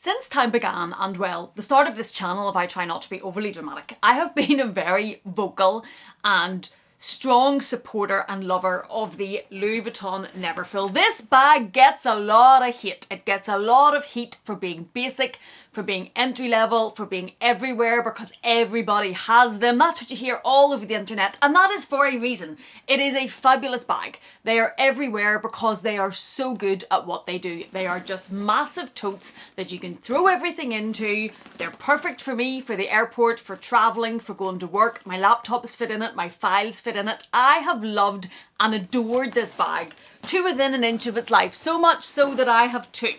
Since time began, and well, the start of this channel, if I try not to be overly dramatic, I have been a very vocal and strong supporter and lover of the Louis Vuitton Neverfull. This bag gets a lot of hate. It gets a lot of heat for being basic, for being entry level, for being everywhere because everybody has them. That's what you hear all over the internet, and that is for a reason. It is a fabulous bag. They are everywhere because they are so good at what they do. They are just massive totes that you can throw everything into. They're perfect for me, for the airport, for traveling, for going to work. My laptops fit in it, my files fit in it. I have loved and adored this bag to within an inch of its life, so much so that I have two.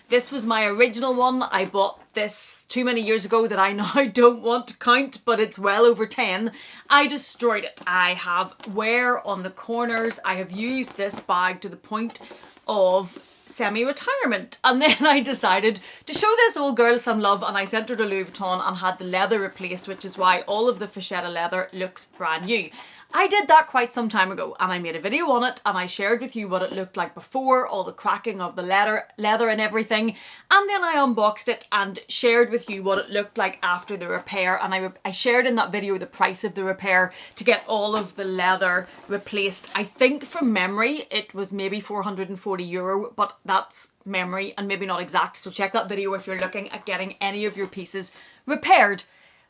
This was my original one. I bought this too many years ago that I now don't want to count, but it's well over 10. I destroyed it. I have wear on the corners. I have used this bag to the point of semi-retirement, and then I decided to show this old girl some love, and I sent her to Louis Vuitton and had the leather replaced, which is why all of the Fichetta leather looks brand new. I did that quite some time ago, and I made a video on it, and I shared with you what it looked like before, all the cracking of the leather and everything, and then I unboxed it and shared with you what it looked like after the repair, and I shared in that video the price of the repair to get all of the leather replaced. I think from memory it was maybe €440, but that's memory and maybe not exact, so check that video if you're looking at getting any of your pieces repaired.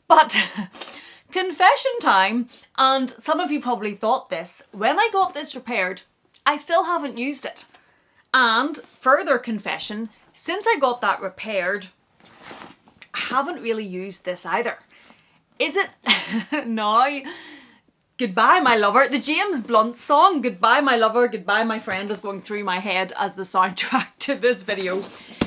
But confession time, and some of you probably thought this, when I got this repaired, I still haven't used it. And further confession, since I got that repaired, I haven't really used this either. Is it now? Goodbye, my lover. The James Blunt song, Goodbye, My Lover, Goodbye, My Friend, is going through my head as the soundtrack to this video.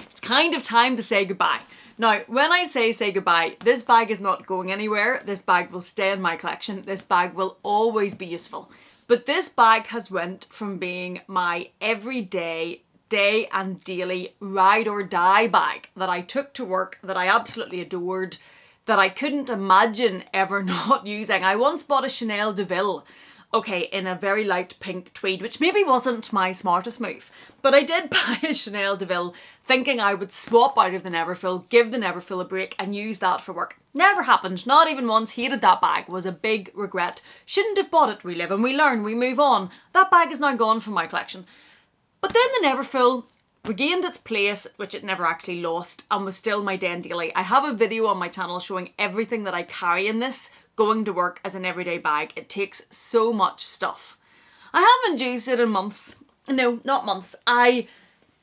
It's kind of time to say goodbye. Now, when I say goodbye, this bag is not going anywhere. This bag will stay in my collection. This bag will always be useful. But this bag has went from being my everyday, day and daily ride or die bag that I took to work, that I absolutely adored, that I couldn't imagine ever not using. I once bought a Chanel DeVille, okay, in a very light pink tweed, which maybe wasn't my smartest move, but I did buy a Chanel DeVille thinking I would swap out of the Neverfull, give the Neverfull a break and use that for work. Never happened, not even once. Hated that bag, was a big regret. Shouldn't have bought it. We live and we learn, we move on. That bag is now gone from my collection. But then the Neverfull regained its place, which it never actually lost, and was still my day and daily. I have a video on my channel showing everything that I carry in this, going to work as an everyday bag. It takes so much stuff. I haven't used it in months. No, not months. I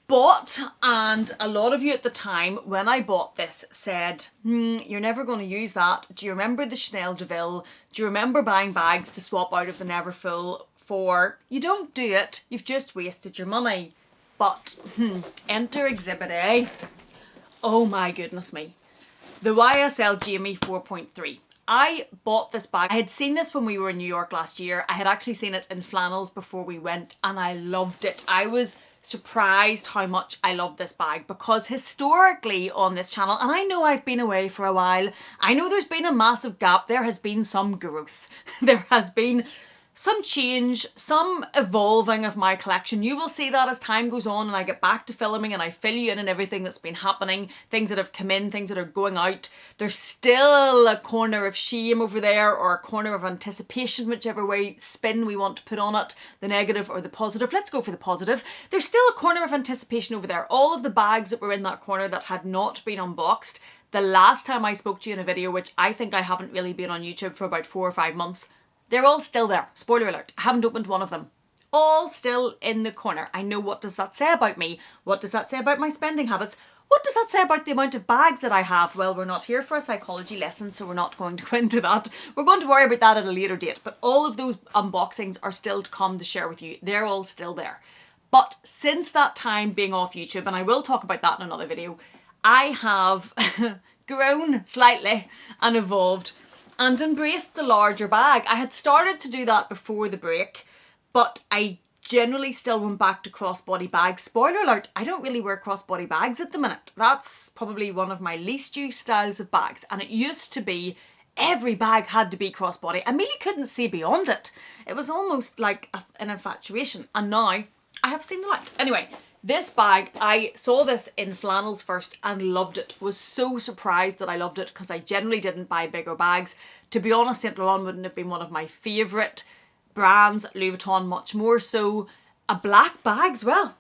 bought, and a lot of you at the time when I bought this said, you're never going to use that. Do you remember the Chanel DeVille? Do you remember buying bags to swap out of the Neverfull for? You don't do it. You've just wasted your money. But enter Exhibit A. Oh my goodness me. The YSL Jamie 4.3. I bought this bag. I had seen this when we were in New York last year. I had actually seen it in flannels before we went, and I loved it. I was surprised how much I loved this bag because historically on this channel, and I know I've been away for a while, I know there's been a massive gap, there has been some growth. There has been some change, some evolving of my collection. You will see that as time goes on and I get back to filming and I fill you in on everything that's been happening, things that have come in, things that are going out. There's still a corner of shame over there, or a corner of anticipation, whichever way spin we want to put on it, the negative or the positive. Let's go for the positive. There's still a corner of anticipation over there. All of the bags that were in that corner that had not been unboxed, the last time I spoke to you in a video, which I think I haven't really been on YouTube for about 4 or 5 months, they're all still there. Spoiler alert, I haven't opened one of them. All still in the corner. I know, what does that say about me? What does that say about my spending habits? What does that say about the amount of bags that I have? Well, we're not here for a psychology lesson, so we're not going to go into that. We're going to worry about that at a later date, but all of those unboxings are still to come to share with you. They're all still there. But since that time being off YouTube, and I will talk about that in another video, I have grown slightly and evolved and embraced the larger bag. I had started to do that before the break, but I generally still went back to crossbody bags. Spoiler alert, I don't really wear crossbody bags at the minute. That's probably one of my least used styles of bags, and it used to be every bag had to be crossbody. I really couldn't see beyond it. It was almost like an infatuation, and now I have seen the light. Anyway, This bag, I saw this in flannels first and loved it. Was so surprised that I loved it because I generally didn't buy bigger bags. To be honest, Saint Laurent wouldn't have been one of my favourite brands. Louis Vuitton much more so. A black bag as well.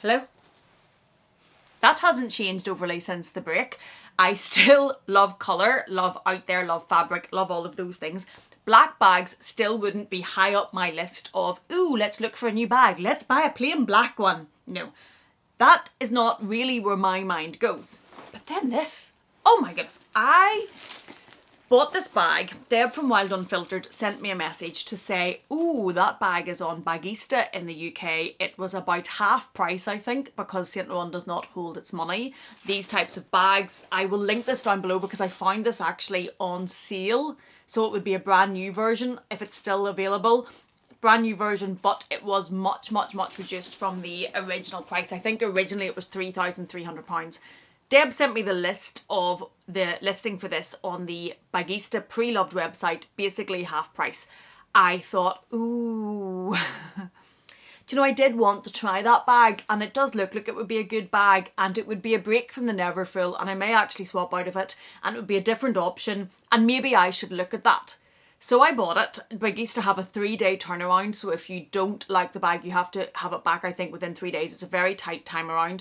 Hello? That hasn't changed overly since the break. I still love colour, love out there, love fabric, love all of those things. Black bags still wouldn't be high up my list of, ooh, let's look for a new bag. Let's buy a plain black one. No, that is not really where my mind goes. But then this, oh my goodness, I bought this bag. Deb from Wild Unfiltered sent me a message to say, ooh, that bag is on Bagista in the UK. It was about half price, I think, because Saint Laurent does not hold its money. These types of bags, I will link this down below because I found this actually on sale. So it would be a brand new version if it's still available. Brand new version, but it was much reduced from the original price. I think originally it was £3,300. Deb sent me the list of the listing for this on the Bagista Preloved website, basically half price. I thought, ooh. Do you know, I did want to try that bag, and it does look like it would be a good bag, and it would be a break from the Neverfull, and I may actually swap out of it, and it would be a different option, and maybe I should look at that. So I bought it. Bagista have a 3-day turnaround, so if you don't like the bag, you have to have it back, I think, within 3 days. It's a very tight turnaround.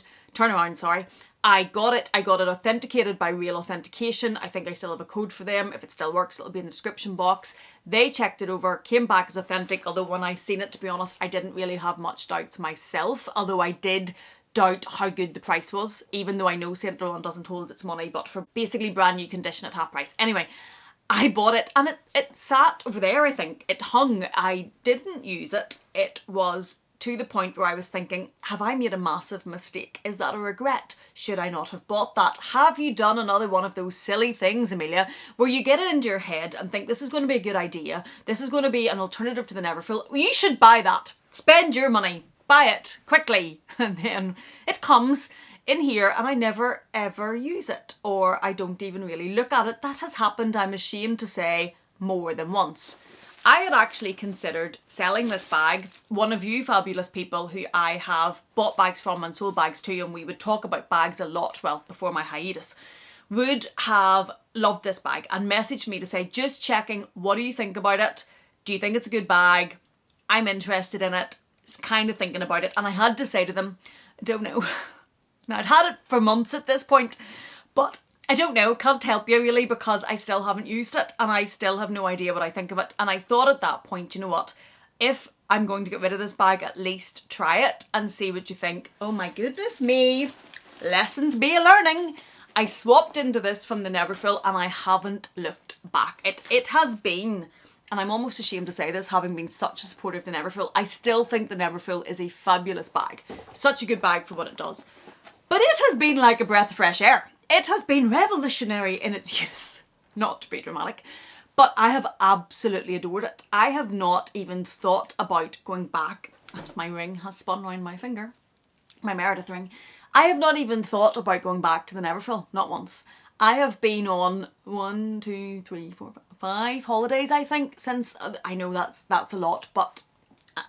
I got it authenticated by Real Authentication. I think I still have a code for them. If it still works, it'll be in the description box. They checked it over, came back as authentic, although when I seen it, to be honest, I didn't really have much doubts myself, although I did doubt how good the price was, even though I know Saint Laurent doesn't hold its money, but for basically brand new condition at half price. Anyway, I bought it and it sat over there, I think. It hung. I didn't use it. It was to the point where I was thinking, have I made a massive mistake? Is that a regret? Should I not have bought that? Have you done another one of those silly things, Amelia, where you get it into your head and think this is going to be a good idea, this is going to be an alternative to the Neverfull, you should buy that. Spend your money. Buy it quickly. And then it comes in here and I never ever use it, or I don't even really look at it. That has happened, I'm ashamed to say, more than once. I had actually considered selling this bag. One of you fabulous people who I have bought bags from and sold bags to, and we would talk about bags a lot, well, before my hiatus, would have loved this bag and messaged me to say, just checking, what do you think about it? Do you think it's a good bag? I'm interested in it. It's kind of thinking about it. And I had to say to them, I don't know. Now, I'd had it for months at this point, but I don't know, can't help you really, because I still haven't used it and I still have no idea what I think of it. And I thought at that point, you know what, if I'm going to get rid of this bag, at least try it and see what you think. Oh my goodness me, lessons be a learning. I swapped into this from the Neverfull and I haven't looked back. It has been, and I'm almost ashamed to say this, having been such a supporter of the Neverfull, I still think the Neverfull is a fabulous bag. Such a good bag for what it does. But it has been like a breath of fresh air. It has been revolutionary in its use, not to be dramatic, but I have absolutely adored it. I have not even thought about going back, and my ring has spun around my finger, my Meredith ring. I have not even thought about going back to the Neverfull, not once. I have been on 1, 2, 3, 4, 5 holidays, I think, since, I know that's a lot, but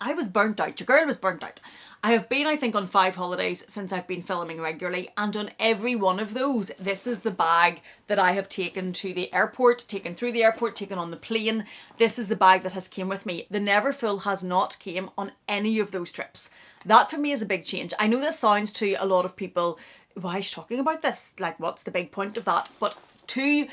I was burnt out. Your girl was burnt out. I have been, I think, on 5 holidays since I've been filming regularly, and on every one of those, this is the bag that I have taken to the airport, taken through the airport, taken on the plane. This is the bag that has came with me. The Neverfull has not came on any of those trips. That for me is a big change. I know this sounds to a lot of people, why is she talking about this? Like, what's the big point of that? But to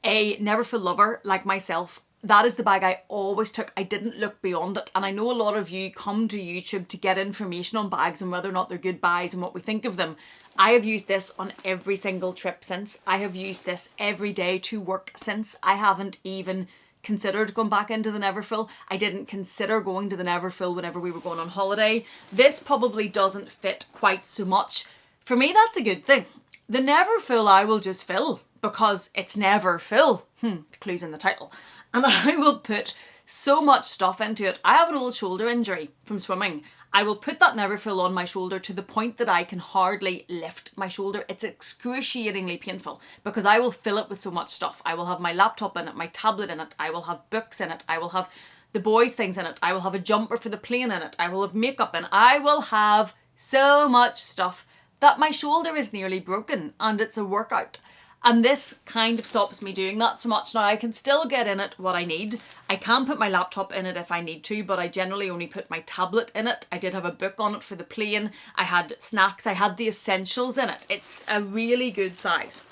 a Neverfull lover like myself, that is the bag I always took. I didn't look beyond it. And I know a lot of you come to YouTube to get information on bags and whether or not they're good bags and what we think of them. I have used this on every single trip since. I have used this every day to work since. I haven't even considered going back into the Neverfull. I didn't consider going to the Neverfull whenever we were going on holiday. This probably doesn't fit quite so much. For me, that's a good thing. The Neverfull I will just fill because it's Neverfull. The clue's in the title. And I will put so much stuff into it. I have an old shoulder injury from swimming. I will put that Neverfull on my shoulder to the point that I can hardly lift my shoulder. It's excruciatingly painful because I will fill it with so much stuff. I will have my laptop in it, my tablet in it. I will have books in it. I will have the boys' things in it. I will have a jumper for the plane in it. I will have makeup in it. I will have so much stuff that my shoulder is nearly broken and it's a workout. And this kind of stops me doing that so much. Now I can still get in it what I need. I can put my laptop in it if I need to, but I generally only put my tablet in it. I did have a book on it for the plane. I had snacks, I had the essentials in it. It's a really good size.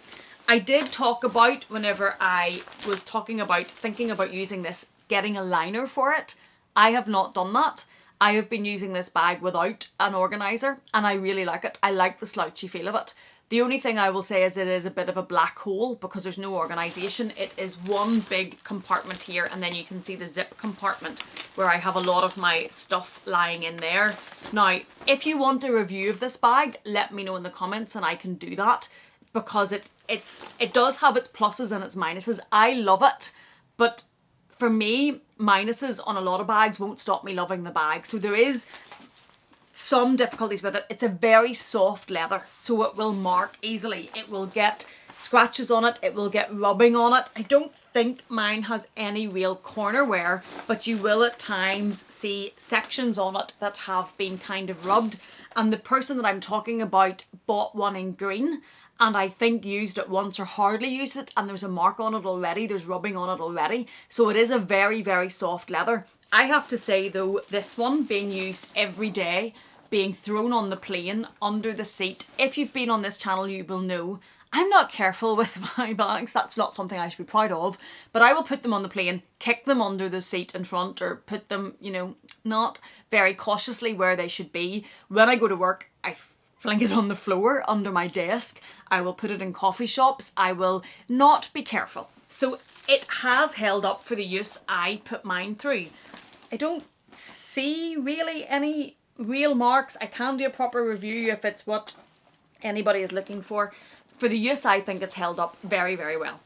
I did talk about, whenever I was thinking about using this, getting a liner for it. I have not done that. I have been using this bag without an organiser and I really like it. I like the slouchy feel of it. The only thing I will say is it is a bit of a black hole because there's no organisation. It is one big compartment here and then you can see the zip compartment where I have a lot of my stuff lying in there. Now, if you want a review of this bag, let me know in the comments and I can do that because it does have its pluses and its minuses. I love it, but for me, minuses on a lot of bags won't stop me loving the bag. So there is some difficulties with it. It's a very soft leather, so it will mark easily. It will get scratches on it. It will get rubbing on it. I don't think mine has any real corner wear, but you will at times see sections on it that have been kind of rubbed. And the person that I'm talking about bought one in green and I think used it once or hardly used it and there's a mark on it already. There's rubbing on it already. So it is a very, very soft leather. I have to say though, this one being used every day, being thrown on the plane, under the seat. If you've been on this channel, you will know I'm not careful with my bags. That's not something I should be proud of, but I will put them on the plane, kick them under the seat in front or put them, you know, not very cautiously where they should be. When I go to work, I fling it on the floor under my desk. I will put it in coffee shops. I will not be careful. So it has held up for the use I put mine through. I don't see really any real marks. I can do a proper review if it's what anybody is looking for. For the use, I think it's held up very, very well.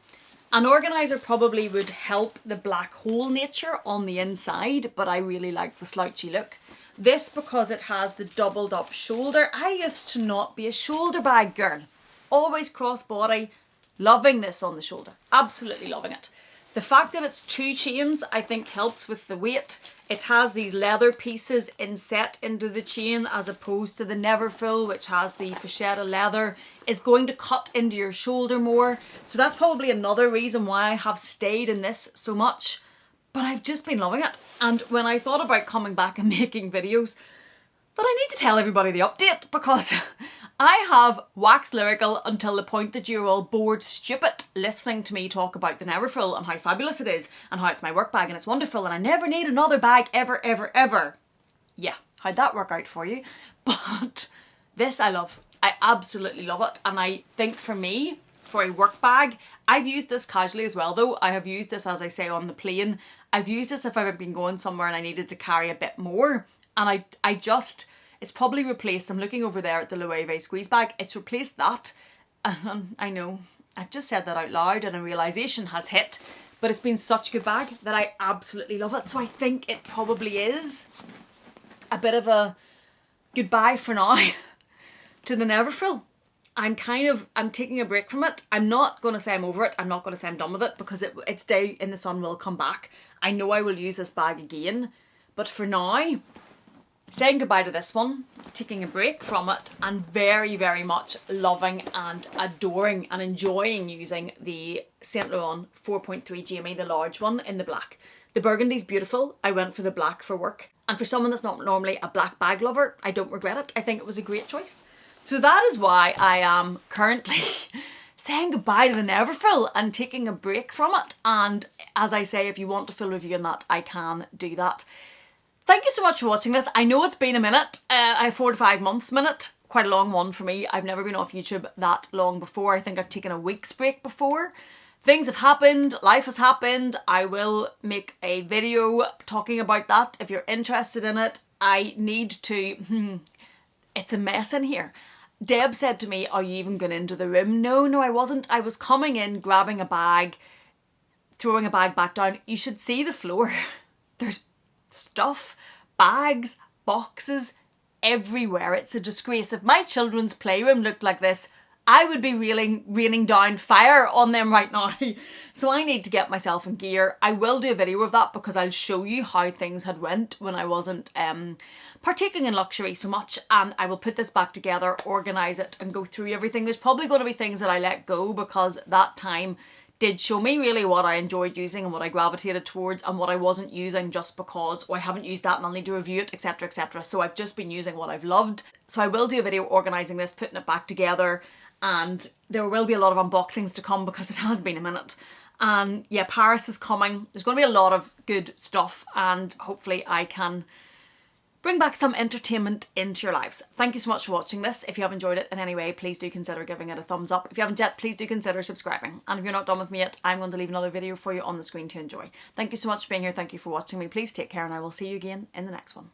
An organiser probably would help the black hole nature on the inside, but I really like the slouchy look. This, because it has the doubled up shoulder. I used to not be a shoulder bag girl. Always crossbody. Loving this on the shoulder. Absolutely loving it. The fact that it's 2 chains, I think helps with the weight. It has these leather pieces inset into the chain as opposed to the Neverfull, which has the Vachetta leather. It's going to cut into your shoulder more. So that's probably another reason why I have stayed in this so much. But I've just been loving it. And when I thought about coming back and making videos, that I need to tell everybody the update because I have waxed lyrical until the point that you're all bored stupid listening to me talk about the Neverfull and how fabulous it is and how it's my work bag and it's wonderful and I never need another bag ever, ever, ever. Yeah, how'd that work out for you? But this I love. I absolutely love it. And I think for me, for a work bag, I've used this casually as well though. I have used this, as I say, on the plane. I've used this if I've been going somewhere and I needed to carry a bit more. And I just, it's probably replaced, I'm looking over there at the Loewe squeeze bag, it's replaced that. And I know, I've just said that out loud and a realisation has hit, but it's been such a good bag that I absolutely love it. So I think it probably is a bit of a goodbye for now to the Neverfull. I'm taking a break from it. I'm not going to say I'm over it. I'm not going to say I'm done with it because its day in the sun will come back. I know I will use this bag again, but for now, saying goodbye to this one, taking a break from it, and very, very much loving and adoring and enjoying using the Saint Laurent 4.3 Jamie, the large one in the black. The burgundy's beautiful. I went for the black for work. And for someone that's not normally a black bag lover, I don't regret it. I think it was a great choice. So that is why I am currently saying goodbye to the Neverfull and taking a break from it. And as I say, if you want a full review on that, I can do that. Thank you so much for watching this. I know it's been a minute, 4 to 5 months minute, quite a long one for me. I've never been off YouTube that long before. I think I've taken a week's break before. Things have happened, life has happened. I will make a video talking about that if you're interested in it. I need to, it's a mess in here. Deb said to me, are you even going into the room? No, I wasn't. I was coming in, grabbing a bag, throwing a bag back down. You should see the floor. There's stuff, bags, boxes everywhere. It's a disgrace. If my children's playroom looked like this, I would be raining down fire on them right now. So I need to get myself in gear. I will do a video of that because I'll show you how things had went when I wasn't partaking in luxury so much, and I will put this back together, organise it and go through everything. There's probably going to be things that I let go because that time did show me really what I enjoyed using and what I gravitated towards and what I wasn't using just because, oh, I haven't used that and I'll need to review it, etc, etc. So I've just been using what I've loved. So I will do a video organising this, putting it back together, and there will be a lot of unboxings to come because it has been a minute. And yeah, Paris is coming. There's going to be a lot of good stuff, and hopefully I can bring back some entertainment into your lives. Thank you so much for watching this. If you have enjoyed it in any way, please do consider giving it a thumbs up. If you haven't yet, please do consider subscribing. And if you're not done with me yet, I'm going to leave another video for you on the screen to enjoy. Thank you so much for being here. Thank you for watching me. Please take care, and I will see you again in the next one.